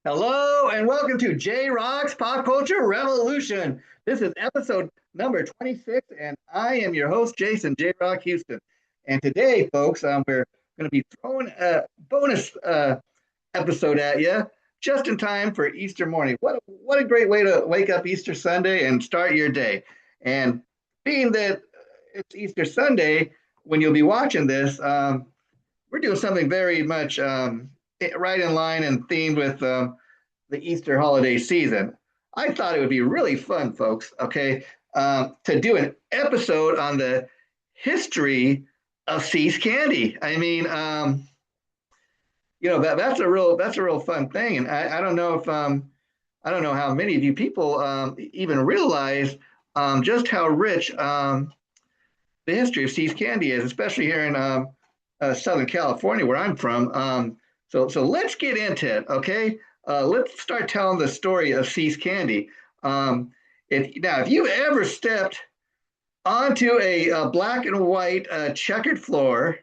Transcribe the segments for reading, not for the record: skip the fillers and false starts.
Hello and welcome to JRocks Pop Culture Revolution. This is episode number 26, and I am your host, Jason J. Rock Houston. And today, folks, we're going to be throwing a bonus episode at you just in time for Easter morning. What a great way to wake up Easter Sunday and start your day. And being that it's Easter Sunday, when you'll be watching this, we're doing something very much right in line and themed with the Easter holiday season. I thought it would be really fun, folks, okay, to do an episode on the history of See's candy. That's a real fun thing, and I don't know if I don't know how many of you people even realize just how rich the history of See's candy is, especially here in Southern California, where I'm from. So let's get into it, okay? Let's start telling the story of See's candy. If you've ever stepped onto a black and white checkered floor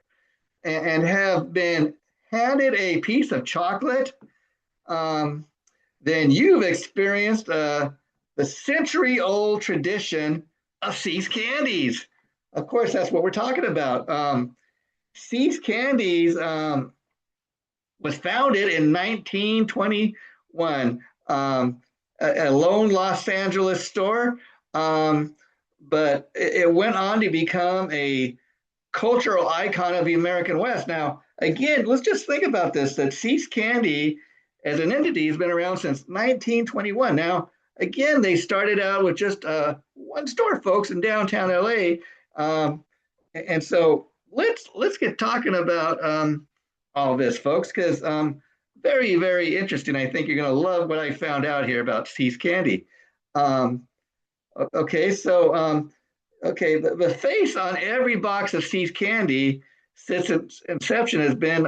and have been handed a piece of chocolate, um, then you've experienced the century-old tradition of See's candies. Of course, that's what we're talking about. See's Candies was founded in 1921, a lone Los Angeles store, but it went on to become a cultural icon of the American West. Now, again, let's just think about this, that See's Candy as an entity has been around since 1921. Now, again, they started out with just one store, folks, in downtown LA. And so let's get talking about all this, folks, because very, very interesting. I think you're going to love what I found out here about See's Candy. Um, okay, so the face on every box of See's Candy since its inception has been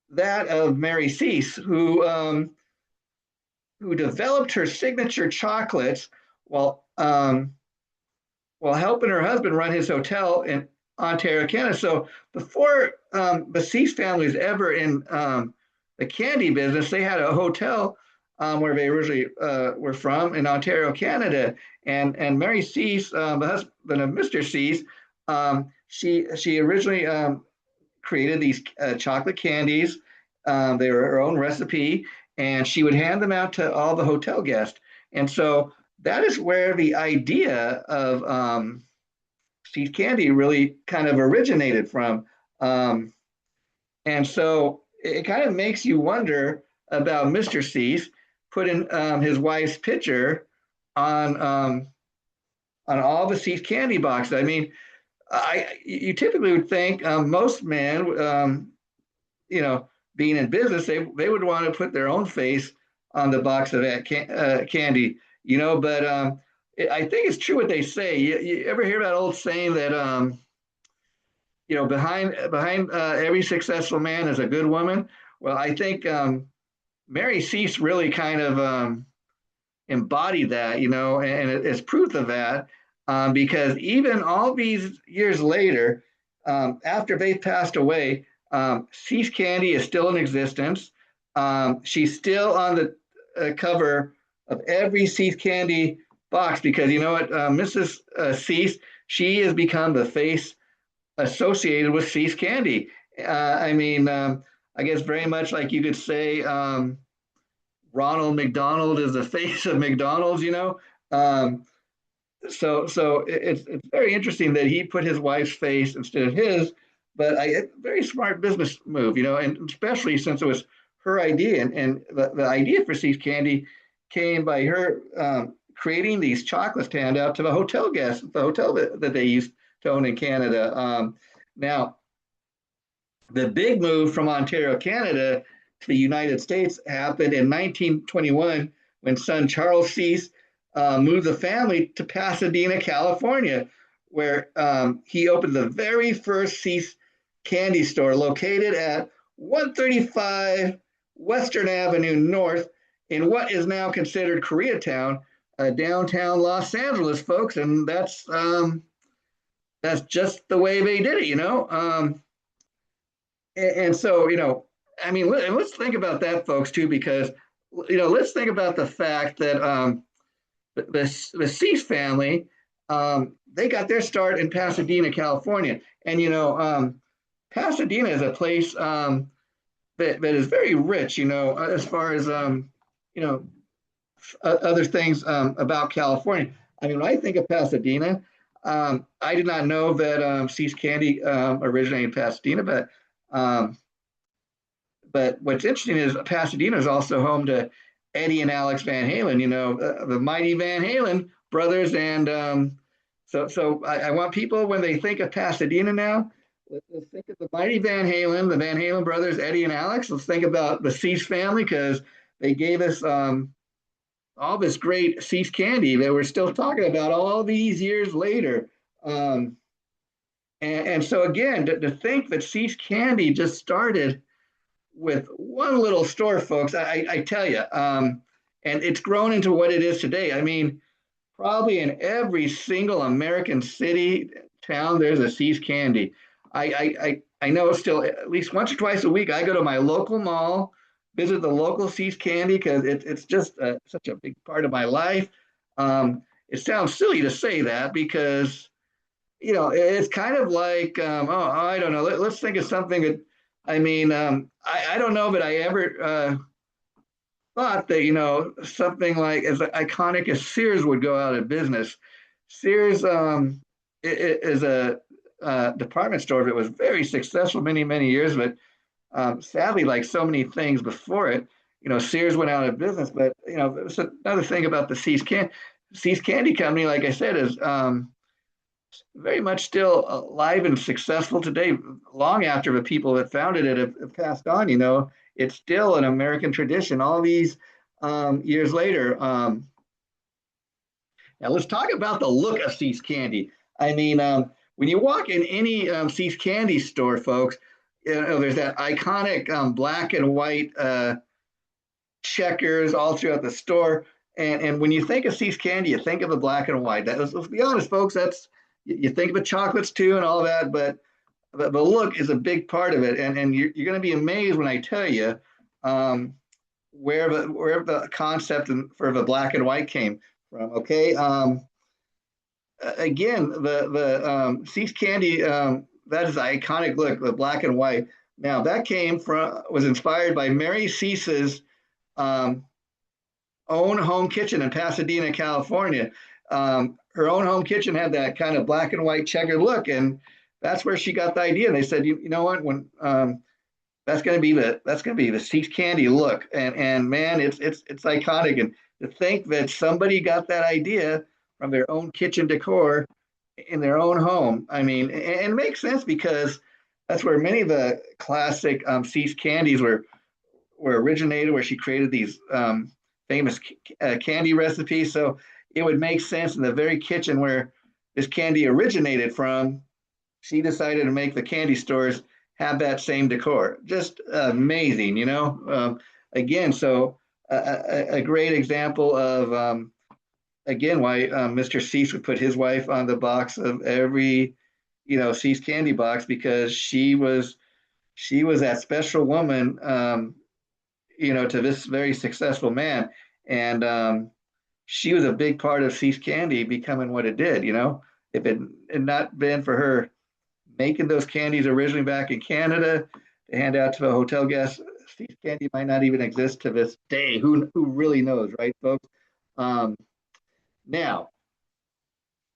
that of Mary Cease, who developed her signature chocolates while while helping her husband run his hotel in Ontario, Canada. So before the Cease family was ever in the candy business, they had a hotel where they originally were from in Ontario, Canada. And Mary Cease, the husband of Mr. Cease, she originally created these chocolate candies. They were her own recipe, and she would hand them out to all the hotel guests. And so that is where the idea of See's candy really kind of originated from. Um, and so it kind of makes you wonder about Mr. Cease putting his wife's picture on on all the See's candy boxes. I mean, you typically would think most men, you know, being in business, they would want to put their own face on the box of that candy, you know. But I think it's true what they say. You ever hear that old saying that behind every successful man is a good woman? Well, I think Mary Cease really kind of embodied that, you know, and it's proof of that because even all these years later, after they passed away, Cease Candy is still in existence. She's still on the cover of every Cease Candy box because you know what, Mrs. Cease, she has become the face associated with Cease Candy. I guess very much like you could say Ronald McDonald is the face of McDonald's, you know. So it's very interesting that he put his wife's face instead of his, but very smart business move, you know, and especially since it was her idea, and the idea for Cease Candy came by her creating these chocolates to hand out to the hotel guests, the hotel that they used to own in Canada. Now, the big move from Ontario, Canada to the United States happened in 1921 when son Charles Cease moved the family to Pasadena, California, where he opened the very first Cease candy store located at 135 Western Avenue North in what is now considered Koreatown, downtown Los Angeles, folks. And that's just the way they did it, you know. And so, you know, I mean, let's think about that, folks, too, because let's think about the fact that the Cease family, they got their start in Pasadena, California. And, Pasadena is a place that is very rich, as far as, you know, other things about California. I mean, when I think of Pasadena, I did not know that Cease Candy originated in Pasadena, um, but what's interesting is Pasadena is also home to Eddie and Alex Van Halen, the mighty Van Halen brothers. And I want people, when they think of Pasadena now, let's think of the mighty Van Halen, the Van Halen brothers, Eddie and Alex. Let's think about the Cease family because they gave us all this great Cease candy that we're still talking about all these years later. Um, and so, again, to think that Cease candy just started with one little store, folks, I tell you, and it's grown into what it is today. I mean, probably in every single American city, town, there's a Cease Candy. I know still at least once or twice a week, I go to my local mall, visit the local Cease Candy because it's just such a big part of my life. It sounds silly to say that because it's kind of like, I don't know. Let's think of something that, I mean, I don't know that I ever thought that, something like as iconic as Sears would go out of business. Sears is a department store that was very successful many, many years, but sadly, like so many things before it, Sears went out of business. But, it's another thing about the See's Candy Company, like I said, is very much still alive and successful today, long after the people that founded it have passed on. It's still an American tradition all these years later. Now, let's talk about the look of Cease Candy. I mean, when you walk in any Cease Candy store, folks, there's that iconic black and white checkers all throughout the store. And when you think of Cease Candy, you think of the black and white. Let's be honest, folks. That's you think of the chocolates too and all that, but the look is a big part of it. And you're going to be amazed when I tell you where the concept for the black and white came from. Okay. Again, the Cease Candy, that is the iconic look, the black and white. Now that was inspired by Mary Cease's um, own home kitchen in Pasadena, California. Her own home kitchen had that kind of black and white checkered look, and that's where she got the idea. And they said, you know what, when that's going to be the Cease Candy look, and man, it's iconic. And to think that somebody got that idea from their own kitchen decor in their own home, I mean, and it makes sense because that's where many of the classic Cease candies were originated, where she created these famous candy recipes. So it would make sense in the very kitchen where this candy originated from, she decided to make the candy stores have that same decor. Just amazing, again, so a great example of, again, why Mr. Cease would put his wife on the box of every, Cease candy box, because she was that special woman, to this very successful man. And she was a big part of Cease Candy becoming what it did. If it had not been for her making those candies originally back in Canada to hand out to the hotel guests, Cease Candy might not even exist to this day. Who really knows, right, folks? Um, now,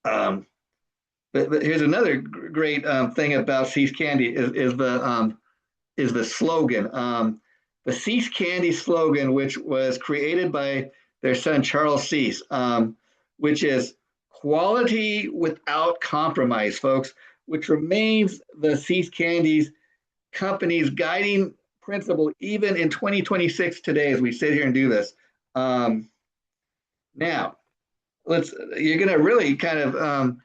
um, but here's another great thing about Cease Candy is the slogan. The Cease Candy slogan, which was created by their son Charles Cease, which is quality without compromise, folks, which remains the Cease Candy's company's guiding principle even in 2026 today as we sit here and do this. Now, you're going to really kind of,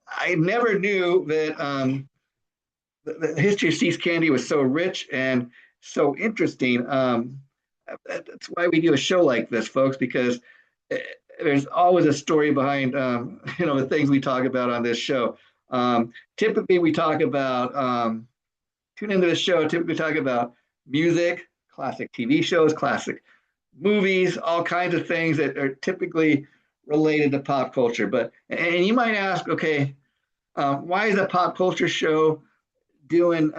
I never knew that the history of Cease Candy was so rich and so interesting. That's why we do a show like this, folks, because there's always a story behind the things we talk about on this show. Typically, we talk about tune into the show. Typically, talk about music, classic TV shows, classic movies, all kinds of things that are typically related to pop culture. But and you might ask, okay, why is a pop culture show doing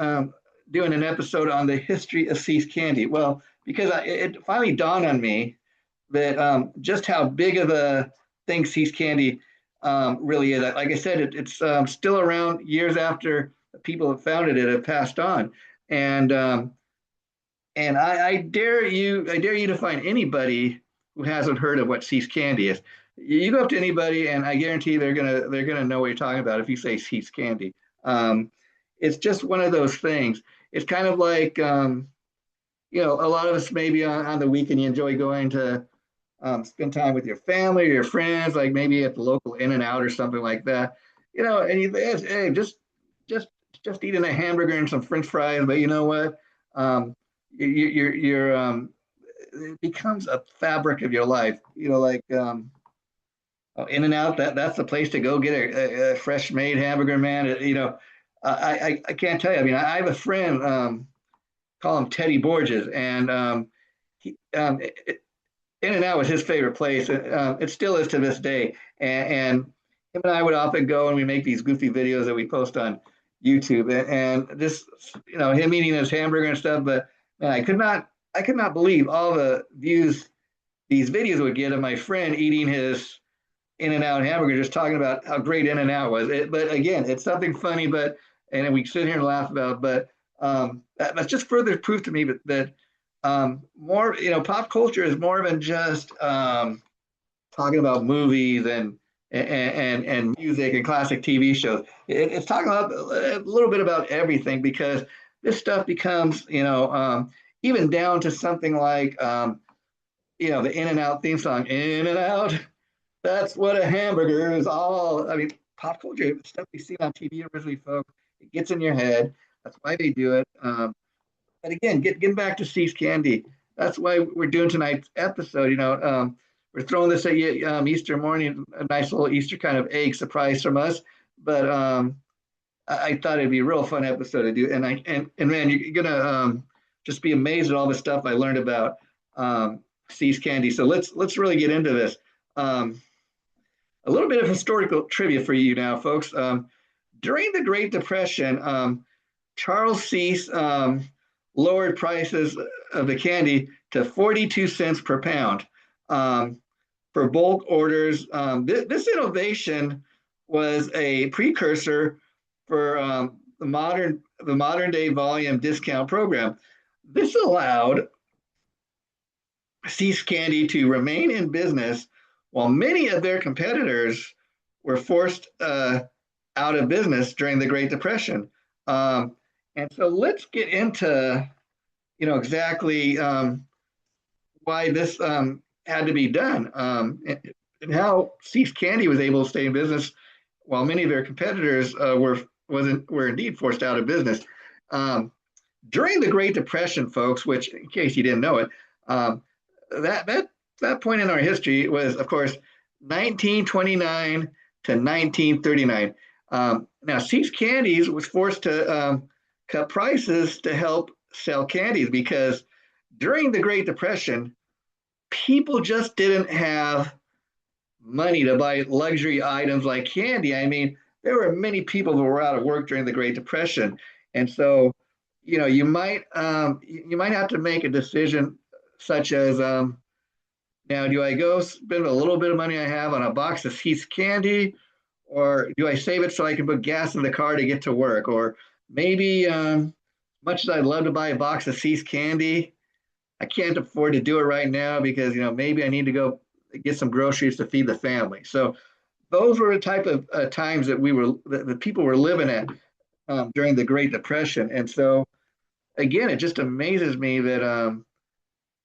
doing an episode on the history of See's Candy? Well, because it finally dawned on me that just how big of a thing See's Candy really is. Like I said, it's still around years after the people that founded it have passed on, and I dare you to find anybody who hasn't heard of what See's Candy is. You go up to anybody, and I guarantee they're gonna know what you're talking about if you say See's Candy. Um, it's just one of those things. It's kind of like a lot of us maybe on the weekend you enjoy going to spend time with your family or your friends, like maybe at the local In and Out or something like that. And you hey, just just eating a hamburger and some French fries, but you know what? You're it becomes a fabric of your life. Like In and Out. That's the place to go get a fresh made hamburger, man. I can't tell you. I mean, I have a friend, call him Teddy Borges, and he, In and Out was his favorite place. It still is to this day. And him and I would often go and we make these goofy videos that we post on YouTube. And just him eating his hamburger and stuff. But man, I could not believe all the views these videos would get of my friend eating his In and Out hamburger, just talking about how great In and Out was. But again, it's something funny. But and we sit here and laugh about it. But that's just further proof to me that more, pop culture is more than just talking about movies and music and classic TV shows. It's talking about a little bit about everything because this stuff becomes, even down to something like, the In and Out theme song, In and Out. That's what a hamburger is all. I mean, pop culture stuff we see on TV originally, folks. It gets in your head. That's why they do it. And again, getting back to See's Candy, that's why we're doing tonight's episode. We're throwing this at you Easter morning, a nice little Easter kind of egg surprise from us. But I thought it'd be a real fun episode to do. And man, you're gonna just be amazed at all the stuff I learned about See's Candy. So let's really get into this. A little bit of historical trivia for you now, folks. During the Great Depression, Charles Cease lowered prices of the candy to 42 cents per pound for bulk orders. This innovation was a precursor for the modern day volume discount program. This allowed Cease Candy to remain in business while many of their competitors were forced out of business during the Great Depression. And so let's get into, exactly why this had to be done, and how Cease Candy was able to stay in business while many of their competitors were indeed forced out of business. During the Great Depression, folks, which in case you didn't know it, that point in our history was, of course, 1929 to 1939. Now, Cease Candies was forced to cut prices to help sell candies because during the Great Depression, people just didn't have money to buy luxury items like candy. I mean, there were many people who were out of work during the Great Depression, and so you might have to make a decision such as now, do I go spend a little bit of money I have on a box of Cease Candy, or do I save it so I can put gas in the car to get to work, or maybe much as I'd love to buy a box of Cease Candy, I can't afford to do it right now because maybe I need to go get some groceries to feed the family. So those were the type of times that the people were living at during the Great Depression. And so again, it just amazes me that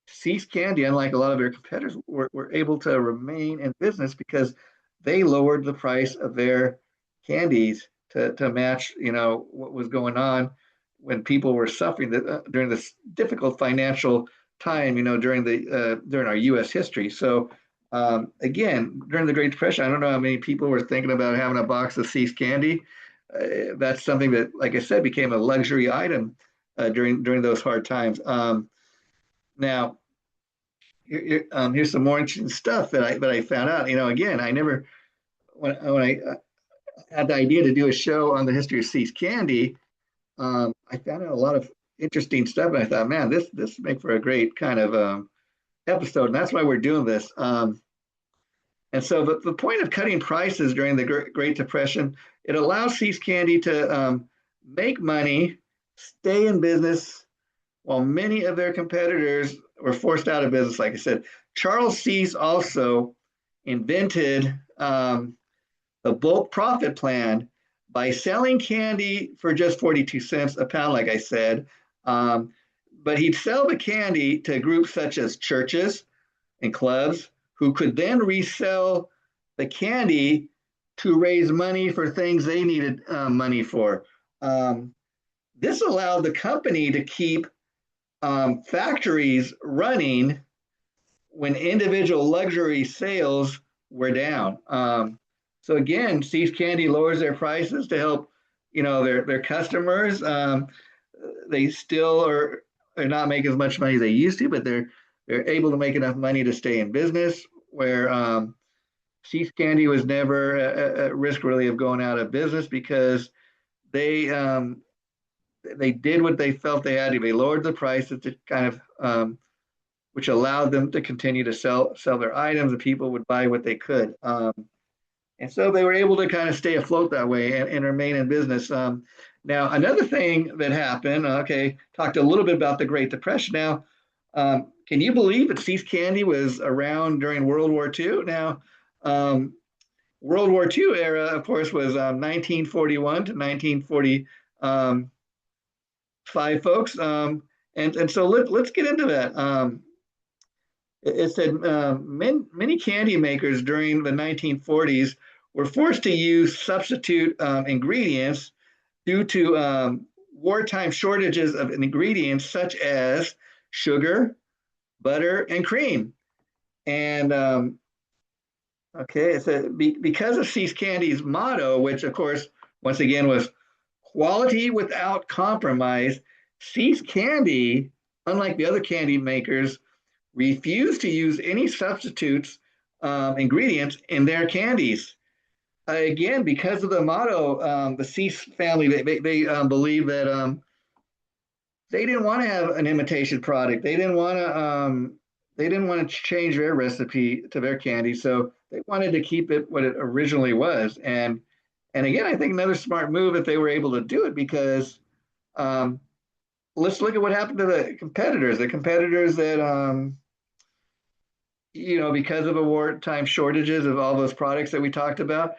Cease Candy, unlike a lot of their competitors, were able to remain in business because they lowered the price of their candies to match, what was going on when people were suffering during this difficult financial time, during our U.S. history. So again, during the Great Depression, I don't know how many people were thinking about having a box of Cease Candy. That's something that, like I said, became a luxury item during those hard times. Now, here's some more interesting stuff that I found out. Again, I never when I had the idea to do a show on the history of See's candy. I found out a lot of interesting stuff, and I thought, man, this would make for a great kind of episode, and that's why we're doing this. And so the point of cutting prices during the Great Depression, it allows See's Candy to make money, stay in business, while many of their competitors were forced out of business. Like I said, Charles Sees also invented the bulk profit plan by selling candy for just 42 cents a pound, like I said. Um, but he'd sell the candy to groups such as churches and clubs who could then resell the candy to raise money for things they needed money for. Um, this allowed the company to keep factories running when individual luxury sales were down. So again, See's Candy lowers their prices to help, their customers. They still are not making as much money as they used to, but they're able to make enough money to stay in business. Where See's Candy was never at risk really of going out of business because they they did what they felt they had to. They lowered the prices to kind of which allowed them to continue to sell their items, and people would buy what they could. And so they were able to kind of stay afloat that way and remain in business. Now, another thing that happened, okay, talked a little bit about the Great Depression. Now, can you believe that See's Candy was around during World War II? Now, World War II era, of course, was 1941 to 1945, folks. And so let's get into that. It said many candy makers during the 1940s were forced to use substitute ingredients due to wartime shortages of ingredients such as sugar, butter, and cream. And okay, it said because of See's Candy's motto, which of course, once again, was quality without compromise, See's Candy, unlike the other candy makers, refuse to use any substitutes ingredients in their candies. Again, because of the motto, the Cease family, they believe that they didn't want to have an imitation product. They didn't want to change their recipe to their candy, so they wanted to keep it what it originally was. And again, I think another smart move if they were able to do it because let's look at what happened to the competitors. The competitors that because of the wartime shortages of all those products that we talked about,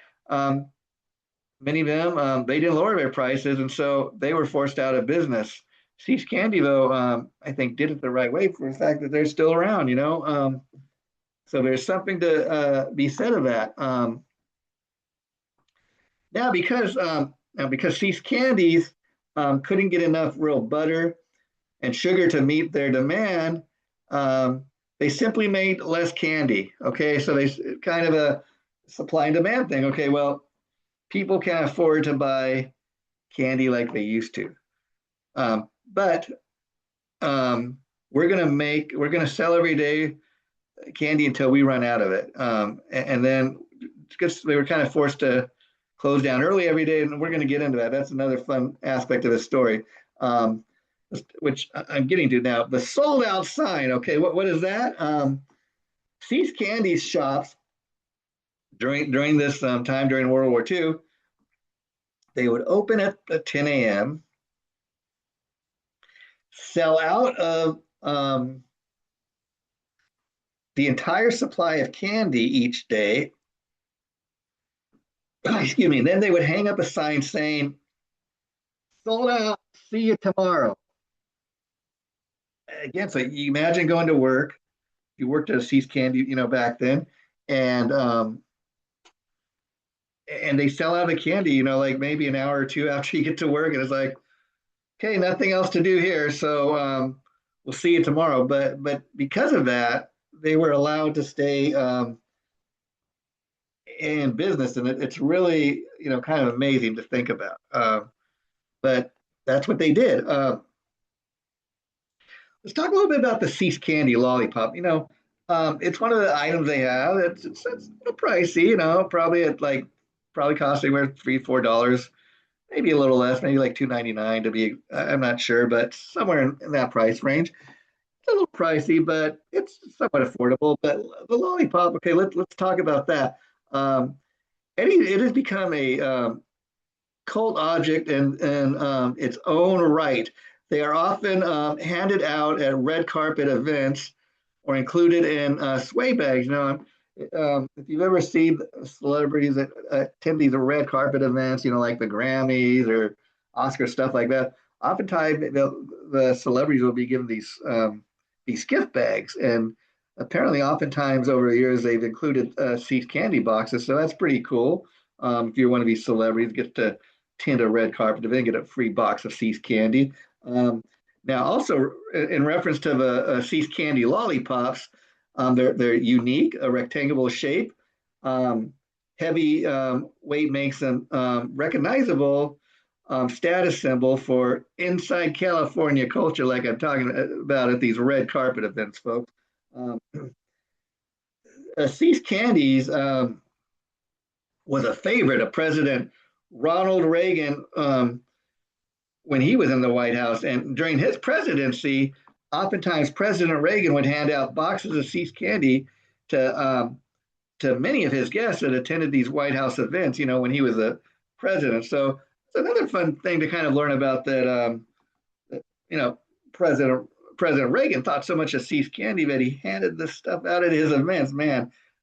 many of them, they didn't lower their prices, and so they were forced out of business. See's Candy, though, I think did it the right way for the fact that they're still around. So there's something to be said of that. Now, because See's Candies couldn't get enough real butter and sugar to meet their demand, they simply made less candy. Okay, so they kind of a supply and demand thing. Okay, well, people can't afford to buy candy like they used to, but we're gonna sell every day candy until we run out of it, and then because they were kind of forced to close down early every day, and we're going to get into that. That's another fun aspect of the story. Which I'm getting to now. The sold out sign. Okay, what is that? See's Candy shops during this time during World War II, they would open at 10 a.m., sell out of the entire supply of candy each day. Excuse me. Then they would hang up a sign saying, "Sold out. See you tomorrow." Again, so you imagine going to work. You worked at a See's Candy, back then, and they sell out of candy, like maybe an hour or two after you get to work, and it's like, okay, nothing else to do here, so we'll see you tomorrow. But because of that, they were allowed to stay in business, and it's really kind of amazing to think about. But that's what they did. Let's talk a little bit about the See's Candy lollipop. It's one of the items they have. It's a little pricey, probably at like probably costing anywhere $3, $4, maybe a little less, maybe like 2.99 to be. I'm not sure, but somewhere in that price range. It's a little pricey, but it's somewhat affordable. But the lollipop, okay, let's talk about that. Um, it has become a cult object in its own right. They are often handed out at red carpet events or included in sway bags. If you've ever seen celebrities that attend these red carpet events, like the Grammys or Oscar stuff like that, oftentimes the celebrities will be given these gift bags, and apparently, oftentimes over the years, they've included See's candy boxes. So that's pretty cool. If you're one of these celebrities, get to attend a red carpet event, get a free box of See's candy. Um, Now, also in reference to the See's candy lollipops, they're unique, a rectangular shape. Um, Heavy weight makes them recognizable status symbol for inside California culture, like I'm talking about at these red carpet events, folks. Um, See's candies was a favorite of President Ronald Reagan when he was in the White House. And during his presidency, oftentimes President Reagan would hand out boxes of See's candy to many of his guests that attended these White House events, when he was a president. So it's another fun thing to kind of learn about that you know, President President Reagan thought so much of See's candy that he handed this stuff out at his events.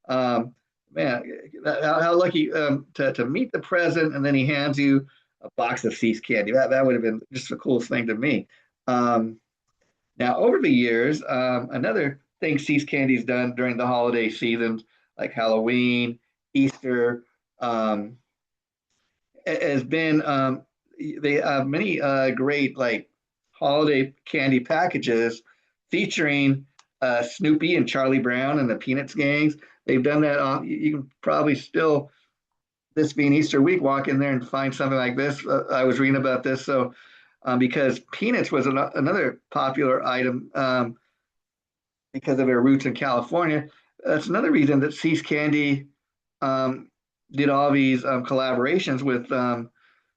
Um, man, how lucky to meet the president, and then he hands you a box of See's candy. That would have been just the coolest thing to me. Um, Now, over the years, another thing See's Candy's done during the holiday seasons, like Halloween, Easter, um, has been they have many great like holiday candy packages featuring Snoopy and Charlie Brown and the Peanuts gangs. They've done that on. You can probably still, this being Easter week, walk in there and find something like this. I was reading about this, so because Peanuts was another popular item because of their roots in California. That's another reason that See's Candy um, did all these collaborations with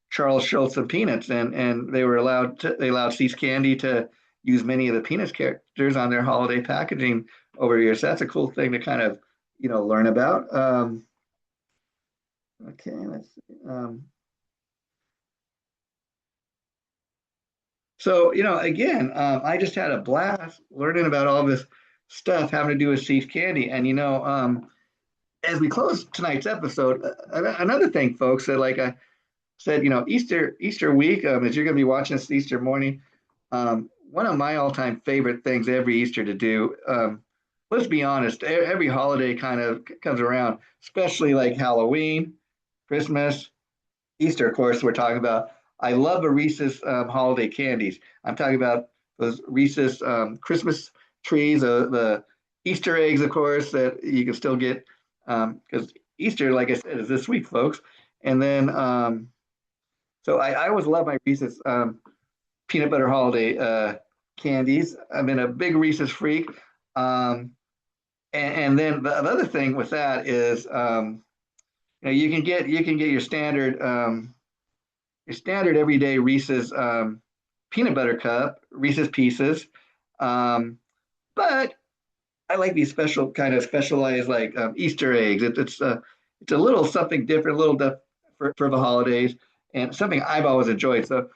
Charles Schultz and Peanuts, and they allowed See's Candy to use many of the Peanuts characters on their holiday packaging over the years. So that's a cool thing to kind of learn about. Okay, let's see. So again, I just had a blast learning about all this stuff having to do with See's Candy, and as we close tonight's episode, another thing, folks, that like I said, Easter week, as you're going to be watching this Easter morning, one of my all-time favorite things every Easter to do. Let's be honest, every holiday kind of comes around, especially like Halloween, Christmas, Easter. Of course, we're talking about. I love a Reese's holiday candies. I'm talking about those Reese's Christmas trees, the Easter eggs, of course, that you can still get because Easter, like I said, is this week, folks. And then so I always love my Reese's peanut butter holiday candies. I've been a big Reese's freak. Um, and then the other thing with that is, you can get your standard everyday Reese's peanut butter cup, Reese's Pieces, but I like these special kind of specialized like Easter eggs. It's a little something different, a little for the holidays, and something I've always enjoyed. So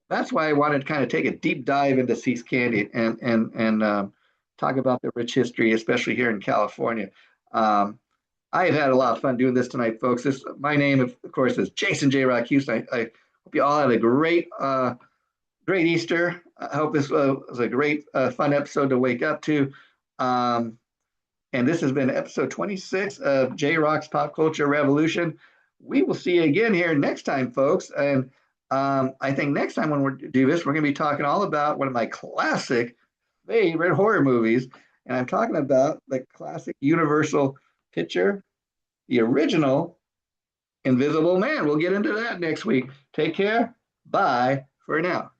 that's why I wanted to kind of take a deep dive into See's Candy and talk about the rich history, especially here in California. Um, I have had a lot of fun doing this tonight, folks. My name, of course, is Jason JRocks Houston. I hope you all had a great Easter. I hope this was a great, fun episode to wake up to. Um, and this has been episode 26 of JRocks Pop Culture Revolution. We will see you again here next time, folks. And I think next time when we do this, we're going to be talking all about one of my classic favorite horror movies. And I'm talking about the classic Universal picture, the original Invisible Man. We'll get into that next week. Take care. Bye for now.